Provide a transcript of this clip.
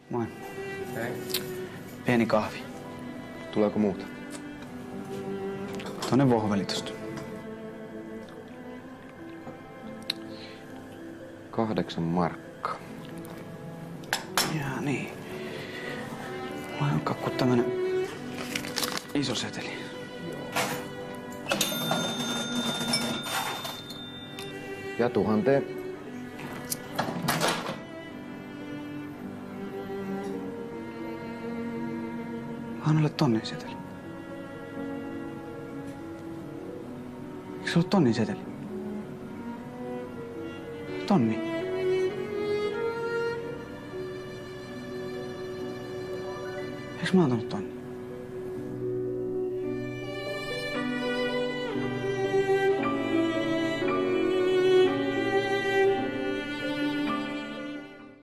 Moi. Hei. Pieni kahvi. Tuleeko muuta? Tuonne vohvelitosta. 8 markkaa. Jaa, niin. Mulla ei olekaan kuin tämmönen iso seteli. Ja 1000. Anna ole tonnin seteli. Eikö se ollut tonnin seteli? Tonni. Eikö mä antanut tonni?